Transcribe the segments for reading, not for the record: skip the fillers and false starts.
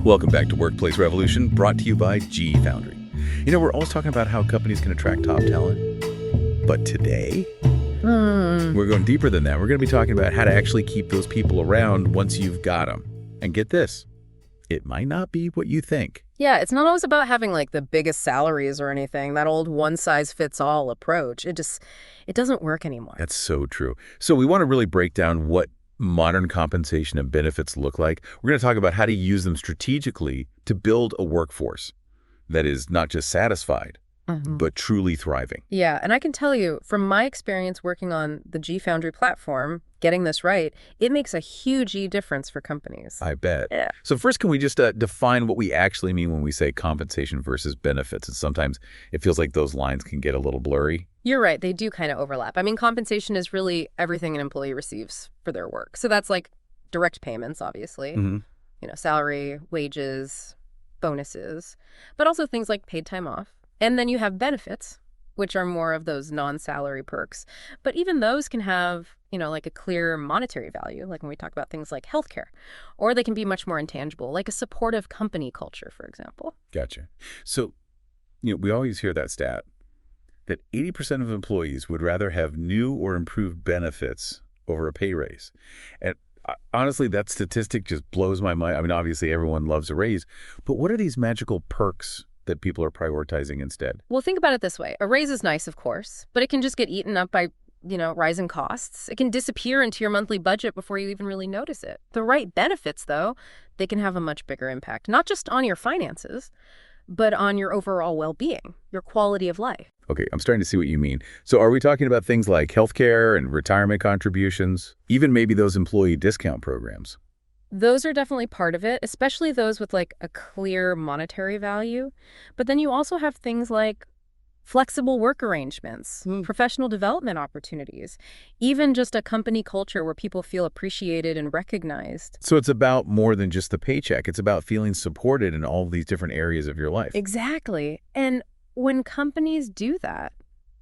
Welcome back to Workplace Revolution, brought to you by G Foundry. We're always talking about how companies can attract top talent. But today, we're going deeper than that. We're going to be talking about how to actually keep those people around once you've got them. And get this, it might not be what you think. Yeah, it's not always about having like the biggest salaries or anything, that old one-size-fits-all approach. It doesn't work anymore. That's so true. So we want to really break down what modern compensation and benefits look like. We're going to talk about how to use them strategically to build a workforce that is not just satisfied, but truly thriving. Yeah, and I can tell you, from my experience working on the G Foundry platform, getting this right, it makes a huge difference for companies. I bet. Yeah. So first, can we just define what we actually mean when we say compensation versus benefits? And sometimes it feels like those lines can get a little blurry. You're right, they do kind of overlap. I mean, compensation is really everything an employee receives for their work. So that's like direct payments, obviously, salary, wages, bonuses, but also things like paid time off. And then you have benefits, which are more of those non-salary perks. But even those can have, like a clear monetary value, like when we talk about things like healthcare. Or they can be much more intangible, like a supportive company culture, for example. Gotcha. So, we always hear that stat that 80% of employees would rather have new or improved benefits over a pay raise. And honestly, that statistic just blows my mind. I mean, obviously, everyone loves a raise. But what are these magical perks that people are prioritizing instead? Well, think about it this way. A raise is nice, of course, but it can just get eaten up by, rising costs. It can disappear into your monthly budget before you even really notice it. The right benefits, though, they can have a much bigger impact, not just on your finances, but on your overall well-being, your quality of life. Okay, I'm starting to see what you mean. So are we talking about things like healthcare and retirement contributions, even maybe those employee discount programs? Those are definitely part of it, especially those with like a clear monetary value. But then you also have things like flexible work arrangements, professional development opportunities, even just a company culture where people feel appreciated and recognized. So it's about more than just the paycheck. It's about feeling supported in all of these different areas of your life. Exactly. And when companies do that,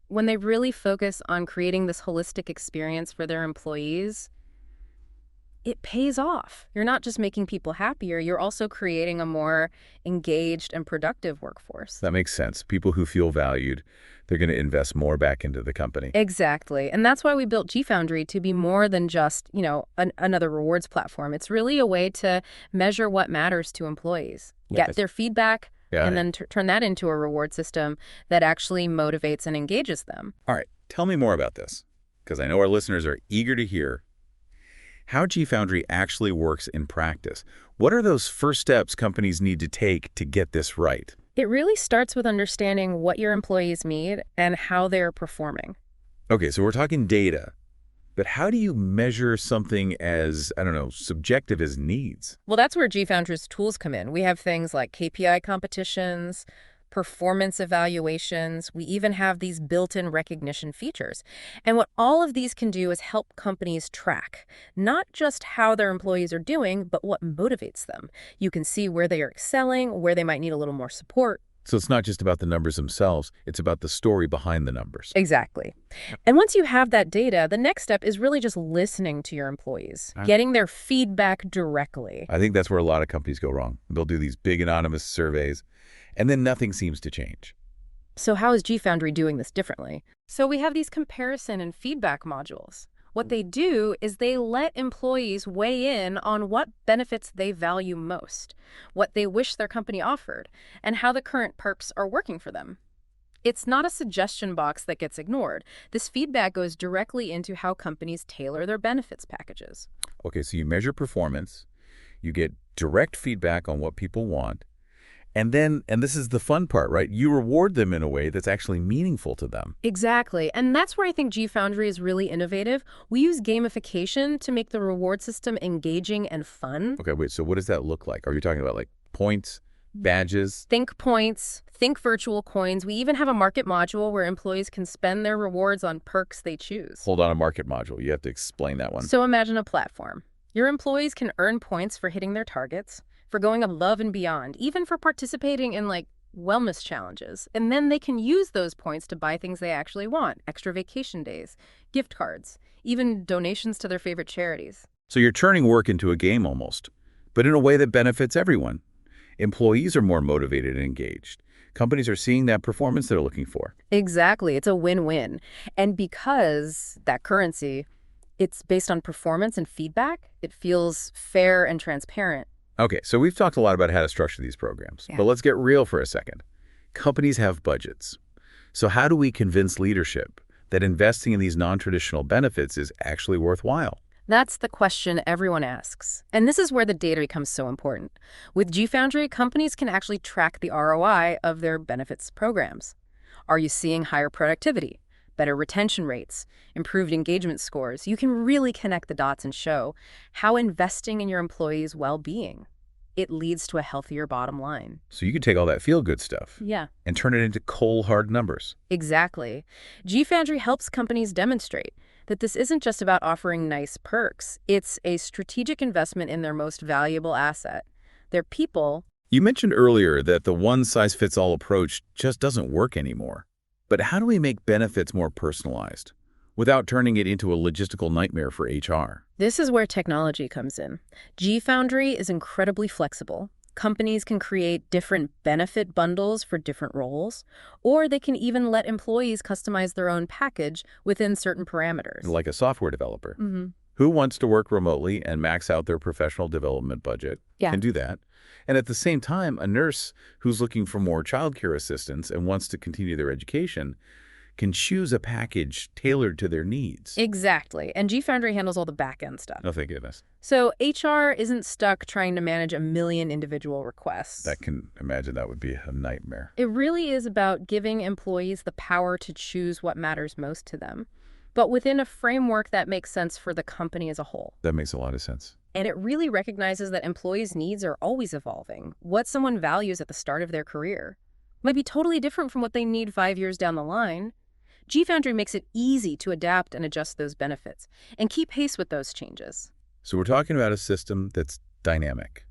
when they really focus on creating this holistic experience for their employees, it pays off. You're not just making people happier, you're also creating a more engaged and productive workforce. That makes sense. People who feel valued, they're going to invest more back into the company. Exactly. And that's why we built G Foundry to be more than just, another rewards platform. It's really a way to measure what matters to employees, get their feedback, and then turn that into a reward system that actually motivates and engages them. All right. Tell me more about this, because I know our listeners are eager to hear how G Foundry actually works in practice. What are those first steps companies need to take to get this right? It really starts with understanding what your employees need and how they're performing. Okay, so we're talking data. But how do you measure something as, subjective as needs? Well, that's where G Foundry's tools come in. We have things like KPI competitions, performance evaluations. We even have these built-in recognition features. And what all of these can do is help companies track not just how their employees are doing, but what motivates them. You can see where they are excelling, where they might need a little more support. So it's not just about the numbers themselves, it's about the story behind the numbers. Exactly. And once you have that data, the next step is really just listening to your employees, getting their feedback directly. I think that's where a lot of companies go wrong. They'll do these big anonymous surveys, and then nothing seems to change. So how is G Foundry doing this differently? So we have these comparison and feedback modules. What they do is they let employees weigh in on what benefits they value most, what they wish their company offered, and how the current perks are working for them. It's not a suggestion box that gets ignored. This feedback goes directly into how companies tailor their benefits packages. Okay, so you measure performance, you get direct feedback on what people want, and this is the fun part, right? You reward them in a way that's actually meaningful to them. Exactly. And that's where I think G Foundry is really innovative. We use gamification to make the reward system engaging and fun. Okay, wait, so what does that look like? Are you talking about like points, badges? Think points, think virtual coins. We even have a market module where employees can spend their rewards on perks they choose. Hold on, a market module. You have to explain that one. So imagine a platform. Your employees can earn points for hitting their targets, for going above and beyond, even for participating in wellness challenges. And then they can use those points to buy things they actually want, extra vacation days, gift cards, even donations to their favorite charities. So you're turning work into a game almost, but in a way that benefits everyone. Employees are more motivated and engaged. Companies are seeing that performance they're looking for. Exactly. It's a win-win. And because that currency, it's based on performance and feedback, it feels fair and transparent. Okay, so we've talked a lot about how to structure these programs, Yeah. but let's get real for a second. Companies have budgets. So how do we convince leadership that investing in these non-traditional benefits is actually worthwhile? That's the question everyone asks. And this is where the data becomes so important. With GFoundry, companies can actually track the ROI of their benefits programs. Are you seeing higher productivity, better retention rates, improved engagement scores? You can really connect the dots and show how investing in your employees' well-being, it leads to a healthier bottom line. So you could take all that feel-good stuff Yeah, and turn it into cold, hard numbers. exactly. GFoundry helps companies demonstrate that this isn't just about offering nice perks. It's a strategic investment in their most valuable asset, their people. You mentioned earlier that the one-size-fits-all approach just doesn't work anymore. But how do we make benefits more personalized without turning it into a logistical nightmare for HR? This is where technology comes in. GFoundry is incredibly flexible. Companies can create different benefit bundles for different roles, or they can even let employees customize their own package within certain parameters. Like a software developer Mm-hmm. who wants to work remotely and max out their professional development budget Yeah. can do that. And at the same time, a nurse who's looking for more childcare assistance and wants to continue their education can choose a package tailored to their needs. Exactly. And GFoundry handles all the back-end stuff. Oh, thank goodness. So HR isn't stuck trying to manage a million individual requests. I can imagine that would be a nightmare. It really is about giving employees the power to choose what matters most to them, but within a framework that makes sense for the company as a whole. That makes a lot of sense. And it really recognizes that employees' needs are always evolving. What someone values at the start of their career might be totally different from what they need 5 years down the line. GFoundry makes it easy to adapt and adjust those benefits and keep pace with those changes. So we're talking about a system that's dynamic,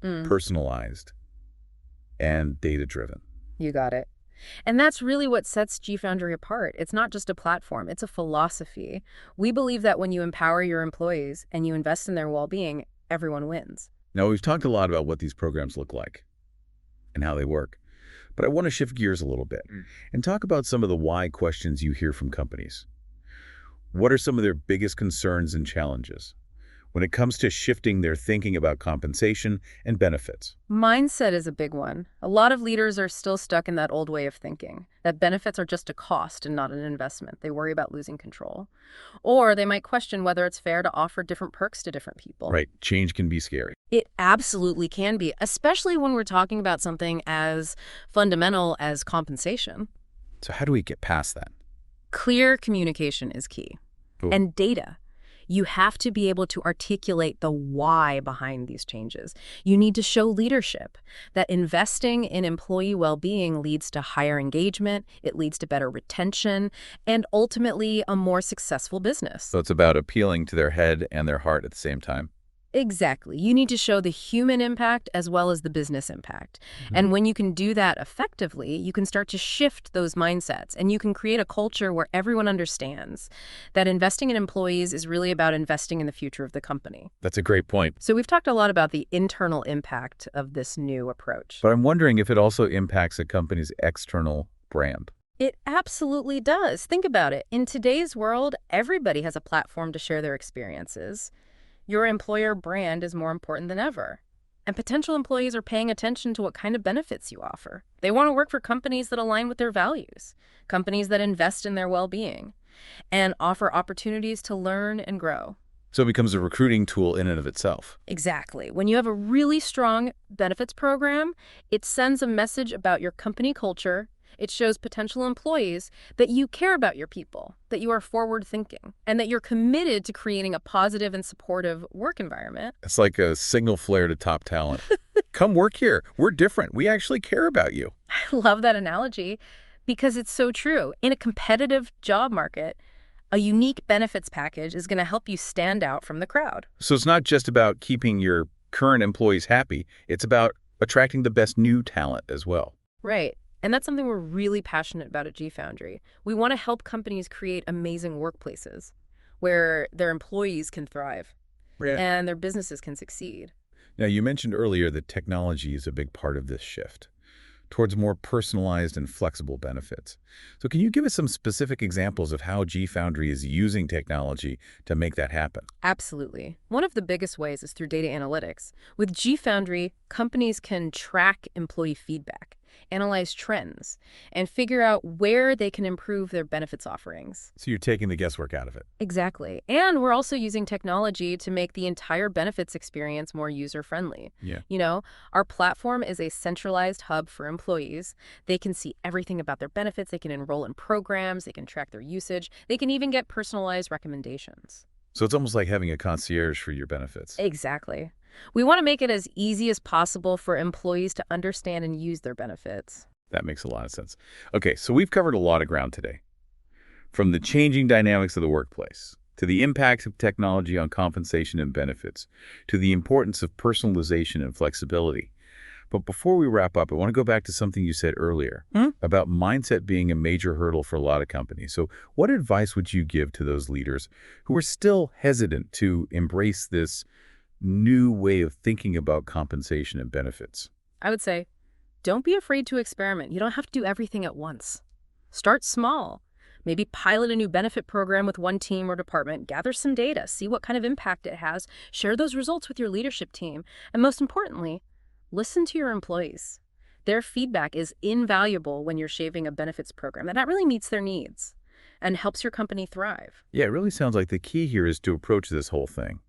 personalized, and data-driven. You got it. And that's really what sets GFoundry apart. It's not just a platform, it's a philosophy. We believe that when you empower your employees and you invest in their well-being, everyone wins. Now, we've talked a lot about what these programs look like and how they work, but I want to shift gears a little bit and talk about some of the why questions you hear from companies. What are some of their biggest concerns and challenges when it comes to shifting their thinking about compensation and benefits? Mindset is a big one. A lot of leaders are still stuck in that old way of thinking, that benefits are just a cost and not an investment. They worry about losing control. Or they might question whether it's fair to offer different perks to different people. Right. Change can be scary. It absolutely can be, especially when we're talking about something as fundamental as compensation. So how do we get past that? Clear communication is key. Ooh. And data. You have to be able to articulate the why behind these changes. You need to show leadership that investing in employee well-being leads to higher engagement, it leads to better retention, and ultimately a more successful business. So it's about appealing to their head and their heart at the same time. Exactly. You need to show the human impact as well as the business impact. And when you can do that effectively, you can start to shift those mindsets and you can create a culture where everyone understands that investing in employees is really about investing in the future of the company. That's a great point. So we've talked a lot about the internal impact of this new approach. But I'm wondering if it also impacts a company's external brand. It absolutely does. Think about it. In today's world, everybody has a platform to share their experiences. Your employer brand is more important than ever. And potential employees are paying attention to what kind of benefits you offer. They want to work for companies that align with their values, companies that invest in their well-being, and offer opportunities to learn and grow. So it becomes a recruiting tool in and of itself. Exactly. When you have a really strong benefits program, it sends a message about your company culture. It shows potential employees that you care about your people, that you are forward-thinking, and that you're committed to creating a positive and supportive work environment. It's like a signal flare to top talent. Come work here. We're different. We actually care about you. I love that analogy because it's so true. In a competitive job market, a unique benefits package is going to help you stand out from the crowd. So it's not just about keeping your current employees happy. It's about attracting the best new talent as well. Right. And that's something we're really passionate about at GFoundry. We want to help companies create amazing workplaces where their employees can thrive and their businesses can succeed. Now, you mentioned earlier that technology is a big part of this shift towards more personalized and flexible benefits. So can you give us some specific examples of how G-Foundry is using technology to make that happen? Absolutely. One of the biggest ways is through data analytics. With GFoundry, companies can track employee feedback, analyze trends, and figure out where they can improve their benefits offerings. So you're taking the guesswork out of it. Exactly. And we're also using technology to make the entire benefits experience more user-friendly. Yeah. Our platform is a centralized hub for employees. They can see everything about their benefits. They can enroll in programs. They can track their usage. They can even get personalized recommendations. So it's almost like having a concierge for your benefits. Exactly. We want to make it as easy as possible for employees to understand and use their benefits. That makes a lot of sense. Okay, so we've covered a lot of ground today. From the changing dynamics of the workplace, to the impacts of technology on compensation and benefits, to the importance of personalization and flexibility. But before we wrap up, I want to go back to something you said earlier about mindset being a major hurdle for a lot of companies. So what advice would you give to those leaders who are still hesitant to embrace this new way of thinking about compensation and benefits? I would say, don't be afraid to experiment. You don't have to do everything at once. Start small. Maybe pilot a new benefit program with one team or department, gather some data, see what kind of impact it has, share those results with your leadership team, and most importantly, listen to your employees. Their feedback is invaluable when you're shaping a benefits program that really meets their needs and helps your company thrive. Yeah, it really sounds like the key here is to approach this whole thing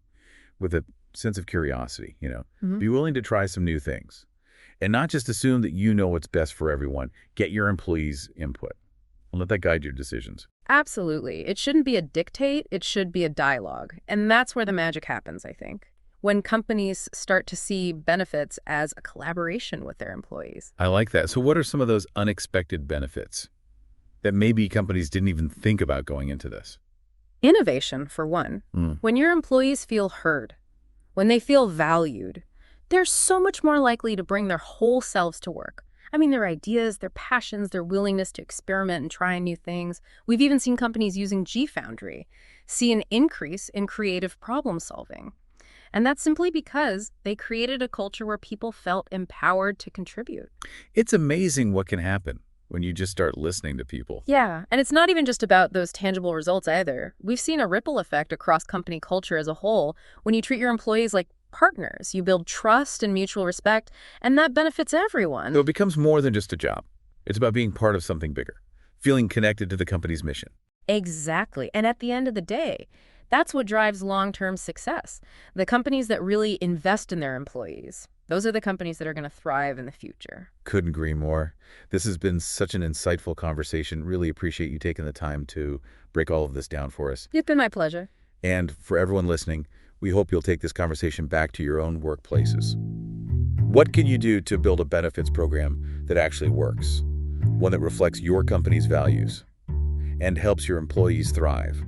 with a sense of curiosity, Be willing to try some new things and not just assume that you know what's best for everyone. Get your employees' input and let that guide your decisions. Absolutely. It shouldn't be a dictate. It should be a dialogue. And that's where the magic happens, I think. When companies start to see benefits as a collaboration with their employees. I like that. So what are some of those unexpected benefits that maybe companies didn't even think about going into this? Innovation, for one. When your employees feel heard, when they feel valued, they're so much more likely to bring their whole selves to work. I mean, their ideas, their passions, their willingness to experiment and try new things. We've even seen companies using G-Foundry see an increase in creative problem solving. And that's simply because they created a culture where people felt empowered to contribute. It's amazing what can happen when you just start listening to people. Yeah, and it's not even just about those tangible results either. We've seen a ripple effect across company culture as a whole. When you treat your employees like partners, you build trust and mutual respect, and that benefits everyone. So it becomes more than just a job. It's about being part of something bigger, feeling connected to the company's mission. Exactly. And at the end of the day, that's what drives long-term success. The companies that really invest in their employees, those are the companies that are going to thrive in the future. Couldn't agree more. This has been such an insightful conversation. Really appreciate you taking the time to break all of this down for us. It's been my pleasure. And for everyone listening, we hope you'll take this conversation back to your own workplaces. What can you do to build a benefits program that actually works? One that reflects your company's values and helps your employees thrive.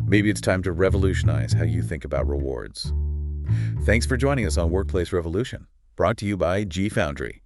Maybe it's time to revolutionize how you think about rewards. Thanks for joining us on Workplace Revolution, brought to you by G-Foundry.